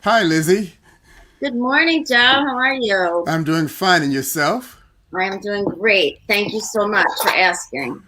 Hi, Lizzy. Good morning, Joe. How are you? I'm doing fine, and yourself? I'm doing great. Thank you so much for asking.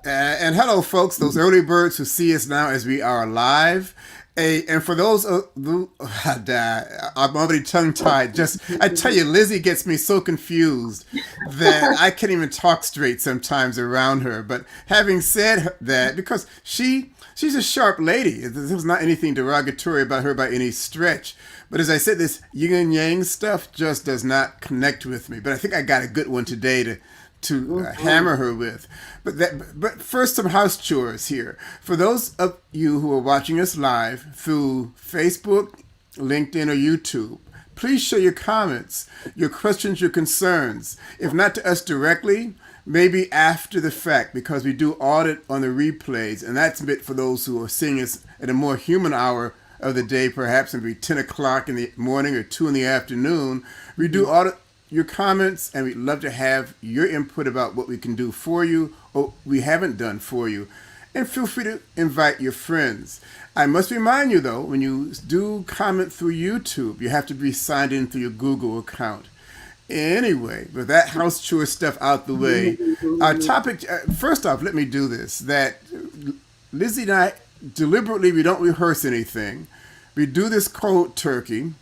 And hello, folks, those early birds who see us now as we are live. And for those who, I'm already tongue tied. Just, I tell you, Lizzy gets me so confused that I can't even talk straight sometimes around her. But having said that, because she's a sharp lady, there was not anything derogatory about her by any stretch. But as I said, this yin and yang stuff just does not connect with me. But I think I got a good one today to Mhm. hammer her with. But first, some house chores here. For those of you who are watching us live through Facebook, LinkedIn, or YouTube, please share your comments, your questions, your concerns. If not to us directly, maybe after the fact, because we do audit on the replays, and that's meant for those who are seeing us at a more human hour of the day, perhaps maybe 10 o'clock in the morning or 2 in the afternoon. We do audit your comments, and we'd love to have your input about what we can do for you or we haven't done for you. And feel free to invite your friends. I must remind you, though, when you do comment through YouTube, you have to be signed in through your Google account. Anyway, with that house chore stuff out the way, our topic, first off, let me do this. That Lizzie and I, deliberately, we don't rehearse anything. We do this cold turkey,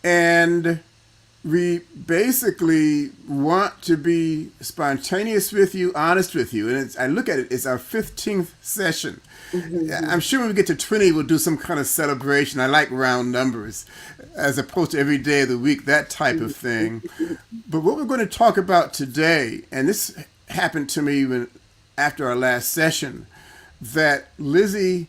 and we basically want to be spontaneous with you, honest with you. And I look at it, it's our 15th session. I'm sure when we get to 20, we'll do some kind of celebration. I like round numbers as opposed to every day of the week, that type of thing. But what we're going to talk about today, and this happened to me even after our last session, that Lizzie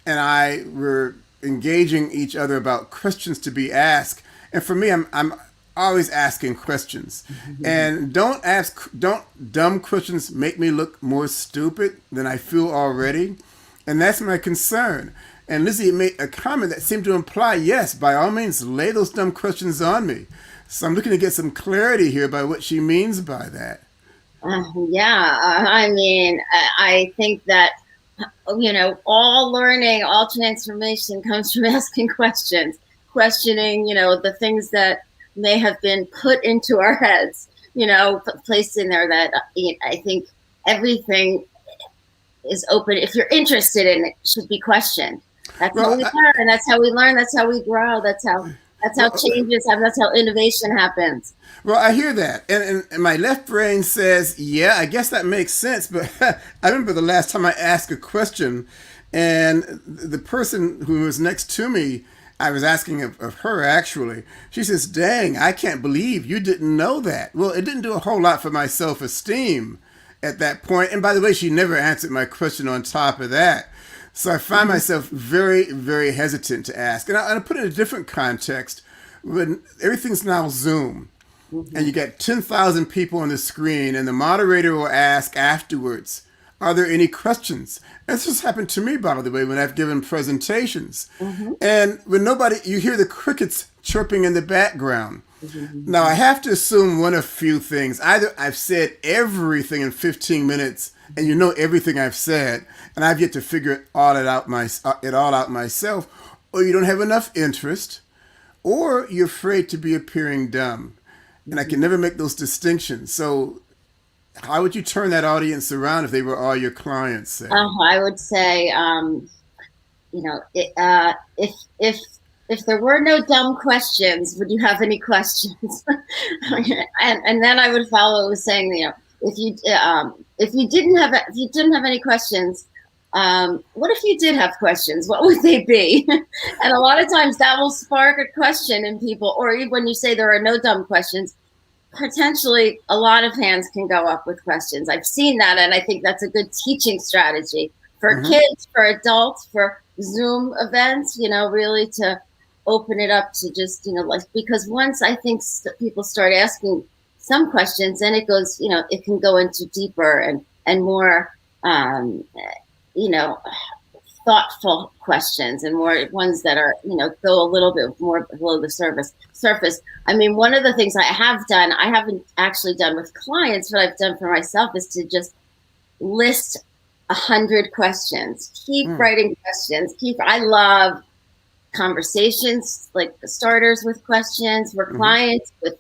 and I were engaging each other about questions to be asked. And for me, I'm always asking questions. And don't dumb questions make me look more stupid than I feel already. And that's my concern. And Lizzie made a comment that seemed to imply, yes, by all means, lay those dumb questions on me. So I'm looking to get some clarity here by what she means by that. Yeah, I mean, I think that, all learning, all transformation comes from asking questions, questioning, the things that may have been put into our heads, placed in there that I think everything is open. If you're interested in it, should be questioned. That's how Well, we learn. That's how we learn. That's how we grow. That's how well, changes happen. That's how innovation happens. Well, I hear that, and my left brain says, "Yeah, I guess that makes sense." But I remember the last time I asked a question, and the person who was next to me, I was asking of her actually. She says, "Dang, I can't believe you didn't know that." Well, it didn't do a whole lot for my self-esteem at that point. And by the way, she never answered my question on top of that. So I find Mhm. myself very, very hesitant to ask. And I put it in a different context when everything's now Zoom and you Mhm. get 10,000 people on the screen, and the moderator will ask afterwards, are there any questions? And this has happened to me, by the way, when I've given presentations. Mhm. And when nobody, you hear the crickets chirping in the background. Now, I Mhm. have to assume one of few things. Either I've said everything in 15 minutes, and you know everything I've said, and I've yet to figure it all out myself, or you don't have enough interest, or you're afraid to be appearing dumb. And I can Mhm. never make those distinctions. So, how would you turn that audience around if they were all your clients, say? I would say, if there were no dumb questions, would you have any questions? And then I would follow with saying, if you didn't have any questions, what if you did have questions? What would they be? And a lot of times that will spark a question in people, or even when you say there are no dumb questions, potentially a lot of hands can go up with questions. I've seen that, and I think that's a good teaching strategy for Mm-hmm. kids, for adults, for Zoom events, really to open it up to just, like, because once I think people start asking some questions, then it goes, it can go into deeper and more, um, you know, thoughtful questions and more ones that are, go a little bit more below the surface. I mean, one of the things I have done, I haven't actually done with clients, but I've done for myself is to just list 100 questions. Keep Mm. writing questions. I love conversations, like starters with questions for clients with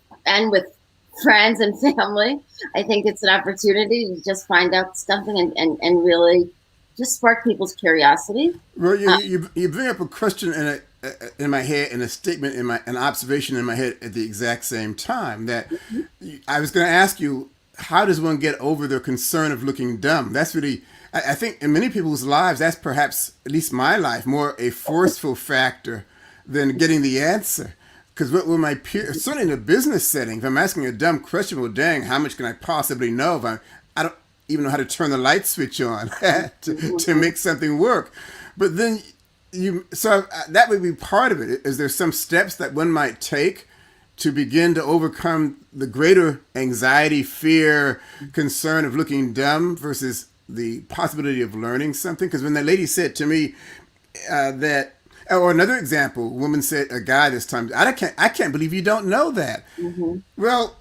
friends and family. I think it's an opportunity to just find out something and really just spark people's curiosity. Well, you bring up a question in my head and a statement an observation in my head at the exact same time. That I was going to ask you, how does one get over the concern of looking dumb? That's really, I think, in many people's lives, that's perhaps, at least my life, more a forceful factor than getting the answer. Because what will my peers, certainly in a business setting, if I'm asking a dumb question, well, dang, how much can I possibly know if I don't even know how to turn the light switch on to make something work? But then so that would be part of it. Is there some steps that one might take to begin to overcome the greater anxiety, fear, concern of looking dumb versus the possibility of learning something? Because when that lady said to me that, or another example, a woman said, a guy this time, I can't believe you don't know that. Well,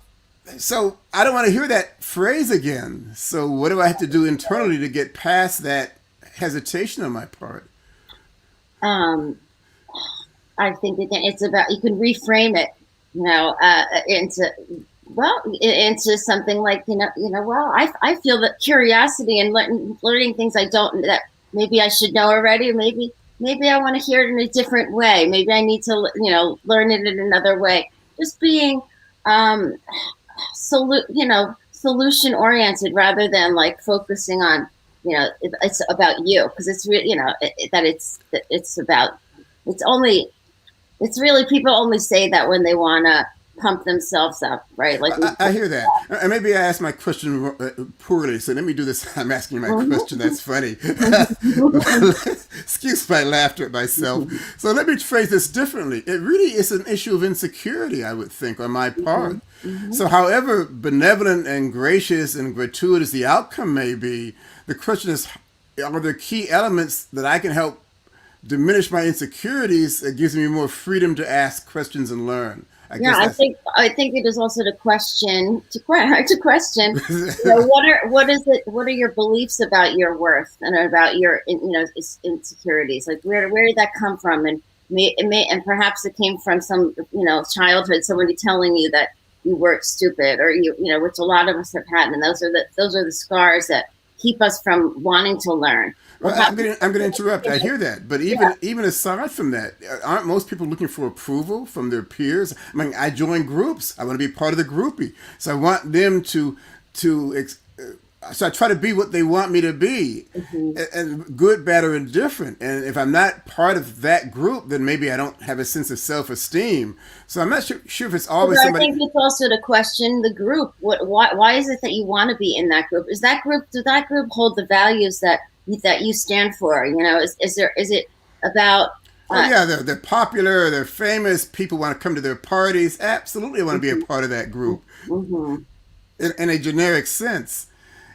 so I don't want to hear that phrase again. So what do I have to do internally to get past that hesitation on my part? I think again, it's about, you can reframe it, into something like, well, I feel that curiosity and learning things that maybe I should know already, or maybe I want to hear it in a different way. Maybe I need to, learn it in another way. Just being, solution oriented rather than like focusing on, it's about you, because it's really, it's really, people only say that when they want to pump themselves up, right? Like I hear that. And maybe I asked my question poorly, so let me do this. I'm asking my question. That's funny. Excuse my laughter at myself. So let me phrase this differently. It really is an issue of insecurity, I would think, on my part. So however benevolent and gracious and gratuitous the outcome may be, the question is, are there key elements that I can help diminish my insecurities that gives me more freedom to ask questions and learn? I think it is also to question. What are your beliefs about your worth and about your insecurities? Like where did that come from? And and perhaps it came from some childhood, somebody telling you that you weren't stupid, or which a lot of us have had, and those are the scars that keep us from wanting to learn. Well, I'm going to interrupt. I hear that, but even aside from that, aren't most people looking for approval from their peers? I mean, I join groups. I want to be part of the groupie, so I want them so I try to be what they want me to be, and good, bad, or indifferent. And if I'm not part of that group, then maybe I don't have a sense of self-esteem. So I'm not sure if it's always somebody. I think it's also to question the group. Why is it that you want to be in that group? Does that group hold the values that you stand for? Is it about? They're popular, they're famous. People want to come to their parties. Absolutely, want to be a part of that group. In a generic sense.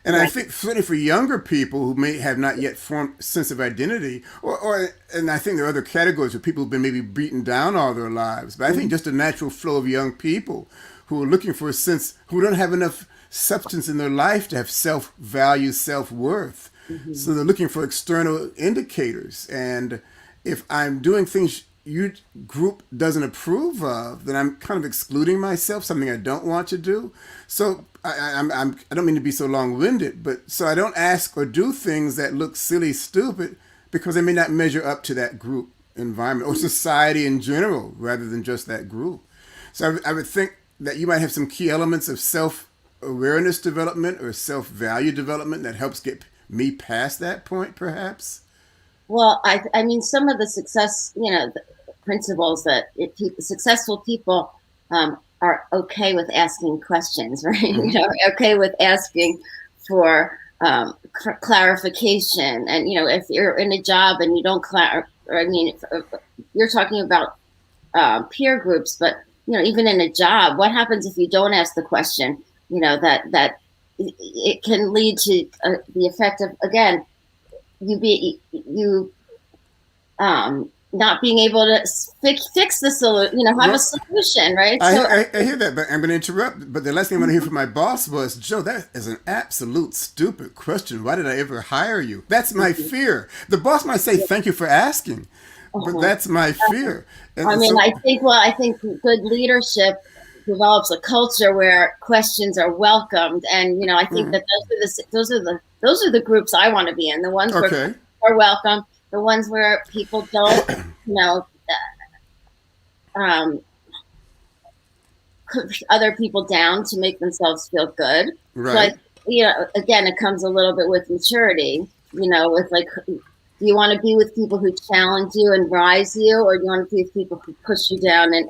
And I think certainly for younger people who may have not yet formed a sense of identity, and I think there are other categories of people who've been maybe beaten down all their lives. But I think just a natural flow of young people who are looking for a sense, who don't have enough substance in their life to have self-value, self-worth. So they're looking for external indicators. And if I'm doing things your group doesn't approve of, then I'm kind of excluding myself, something I don't want to do. So I don't mean to be so long-winded, but so I don't ask or do things that look silly, stupid, because they may not measure up to that group environment or society in general, rather than just that group. So I would think that you might have some key elements of self-awareness development or self-value development that helps get me past that point, perhaps. Well, I mean, some of the success, the principles that successful people are okay with asking questions, right? Okay with asking for clarification. And, if you're in a job and you don't you're talking about peer groups, but, even in a job, what happens if you don't ask the question, that it can lead to the effect of, again, not being able to fix the solution, have a solution, right? I hear that, but I'm going to interrupt. But the last thing I'm going to hear from my boss was, Joe, that is an absolute stupid question. Why did I ever hire you? That's my fear. The boss might say, thank you for asking. but that's my fear. I And mean, so, I think good leadership develops a culture where questions are welcomed, and I think that those are the groups I want to be in. The ones where okay, questions are welcome, the ones where people don't, you know, um, push other people down to make themselves feel good. So right. again, it comes a little bit with maturity. With like, do you want to be with people who challenge you and rise you, or do you want to be with people who push you down and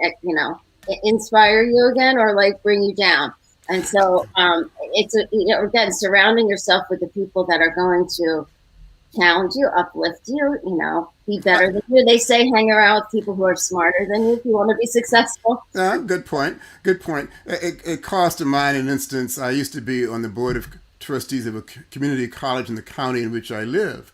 inspire you again, or like bring you down? And so it's again, surrounding yourself with the people that are going to challenge you, uplift you, be better than you. They say hang around with people who are smarter than you if you want to be successful. Good point. Good point. It calls to mind an instance. I used to be on the board of trustees of a community college in the county in which I live.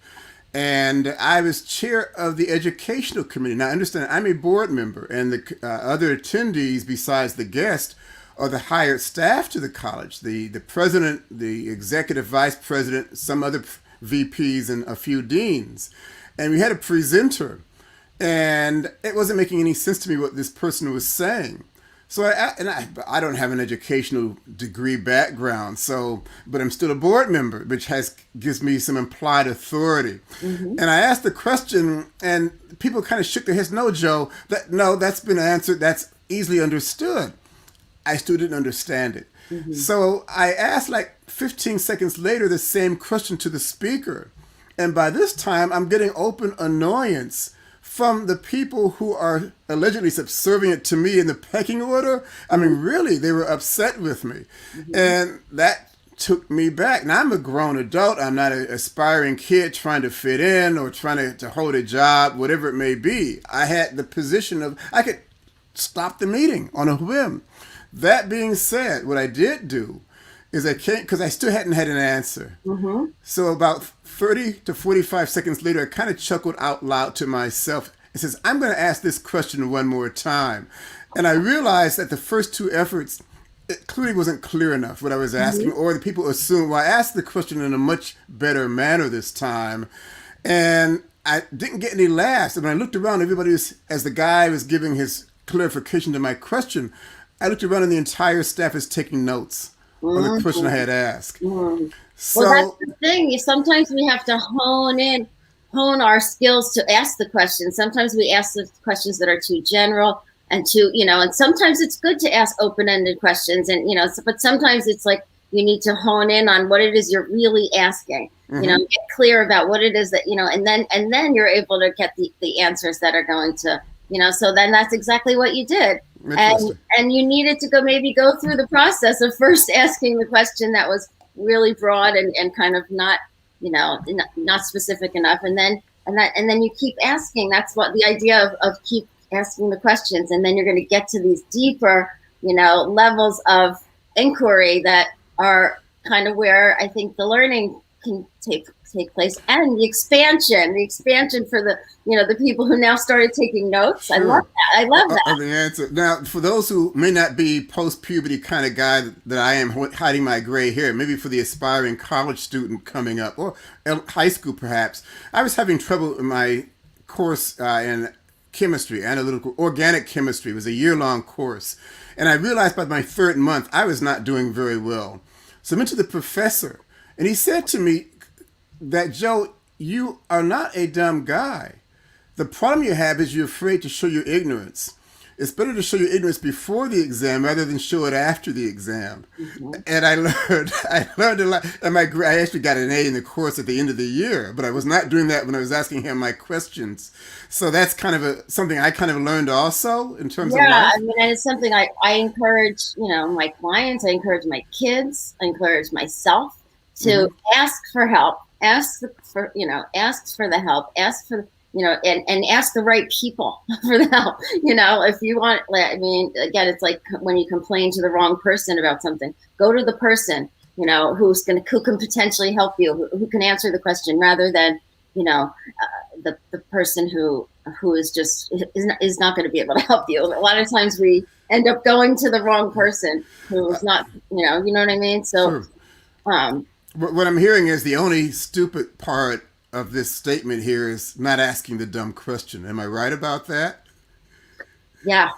And I was chair of the educational committee. Now, understand, I'm a board member, and the other attendees, besides the guest, are the hired staff to the college, the president, the executive vice president, some other VPs, and a few deans. And we had a presenter, and it wasn't making any sense to me what this person was saying. So I don't have an educational degree background, but I'm still a board member, which gives me some implied authority. Mm-hmm. And I asked the question, and people kind of shook their heads. No, Joe, that's been answered. That's easily understood. I still didn't understand it. Mm-hmm. So I asked like 15 seconds later the same question to the speaker. And by this time, I'm getting open annoyance from the people who are allegedly subservient to me in the pecking order. I mean, really, they were upset with me. Mm-hmm. And that took me back. Now, I'm a grown adult. I'm not an aspiring kid trying to fit in or trying to hold a job, whatever it may be. I had the position of, I could stop the meeting on a whim. That being said, what I did do is I came, because I still hadn't had an answer. Mm-hmm. So about 30 to 45 seconds later, I kind of chuckled out loud to myself. It says, I'm going to ask this question one more time. And I realized that the first two efforts, it clearly wasn't clear enough what I was asking, mm-hmm. or the people assumed, well, I asked the question in a much better manner this time. And I didn't get any laughs. And when I looked around, everybody was, as the guy was giving his clarification to my question, I looked around and the entire staff is taking notes on the question I had asked. Mm-hmm. So, well, that's the thing. Sometimes we have to hone our skills to ask the questions. Sometimes we ask the questions that are too general and and sometimes it's good to ask open-ended questions and, but sometimes it's like you need to hone in on what it is you're really asking, mm-hmm. Get clear about what it is that, and then you're able to get the answers that are going to, so then that's exactly what you did. And you needed to go through the process of first asking the question that was really broad and kind of not specific enough, and then you keep asking. That's what the idea of keep asking the questions, and then you're going to get to these deeper levels of inquiry that are kind of where I think the learning can take place, and the expansion for the the people who now started taking notes. Sure. I love that. The answer. Now, for those who may not be post-puberty kind of guy that I am, hiding my gray hair, maybe for the aspiring college student coming up, or high school perhaps, I was having trouble in my course in chemistry, analytical organic chemistry. It was a year-long course, and I realized by my third month I was not doing very well. So I went to the professor, and he said to me that, Joe, you are not a dumb guy. The problem you have is you're afraid to show your ignorance. It's better to show your ignorance before the exam rather than show it after the exam. Mm-hmm. And I learned a lot. And I actually got an A in the course at the end of the year, but I was not doing that when I was asking him my questions. So that's kind of something I kind of learned also in terms of life. Yeah, I mean, and it's something I encourage, my clients, I encourage my kids, I encourage myself to mm-hmm. ask for help, ask for the help, ask for and ask the right people for the help. If you want, again, it's like when you complain to the wrong person about something, go to the person, who can potentially help you, who can answer the question rather than, the person who is not going to be able to help you. A lot of times we end up going to the wrong person who's not, you know what I mean? So, sure. What I'm hearing is the only stupid part of this statement here is not asking the dumb question. Am I right about that? Yeah.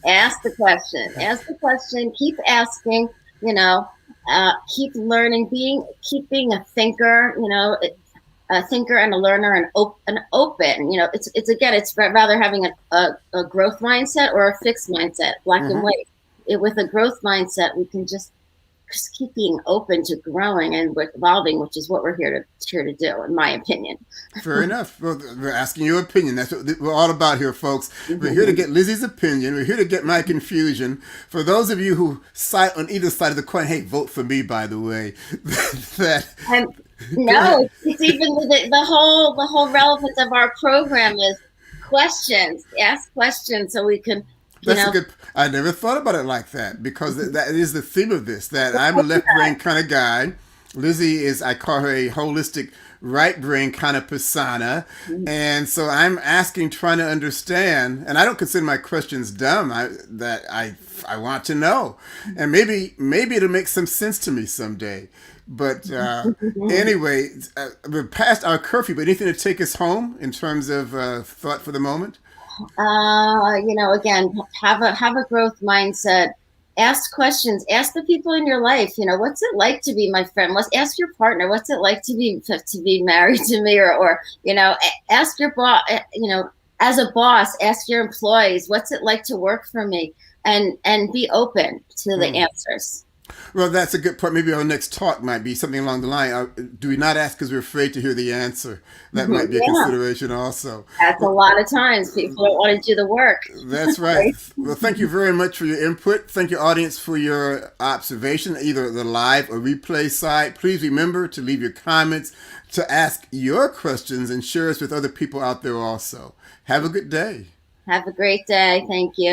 Ask the question. Ask the question. Keep asking. You know, keep learning. Keep being a thinker. A thinker and a learner and open. It's rather having a growth mindset or a fixed mindset, black and Mm-hmm. white. With a growth mindset, we can just keep being open to growing and evolving, which is what we're here to do, in my opinion. Fair enough. Well, we're asking your opinion. That's what we're all about here, folks. We're here to get Lizzy's opinion. We're here to get my confusion. For those of you who side on either side of the coin, hey, vote for me, by the way. that And Go ahead. no, it's even the whole relevance of our program is questions. Ask questions so we can, you That's a know, good. I never thought about it like that because that is the theme of this. That I'm a left brain kind of guy. Lizzy is, I call her a holistic right brain kind of persona, and so I'm asking, trying to understand, and I don't consider my questions dumb. I want to know, and maybe it'll make some sense to me someday. But anyway, we're past our curfew. But anything to take us home in terms of thought for the moment? again, have a growth mindset. Ask questions. Ask the people in your life. What's it like to be my friend? Let's ask your partner. What's it like to be married to me? Or ask your boss. As a boss, ask your employees. What's it like to work for me? And be open to the answers. Well, that's a good point. Maybe our next talk might be something along the line. Do we not ask because we're afraid to hear the answer? That might be a Yeah, consideration also. that's a Well, lot of times people don't want to do the work. that's right. Well, thank you very much for your input. Thank you, audience, for your observation, either the live or replay side. Please remember to leave your comments, to ask your questions, and share us with other people out there also. Have a good day. Have a great day. Thank you.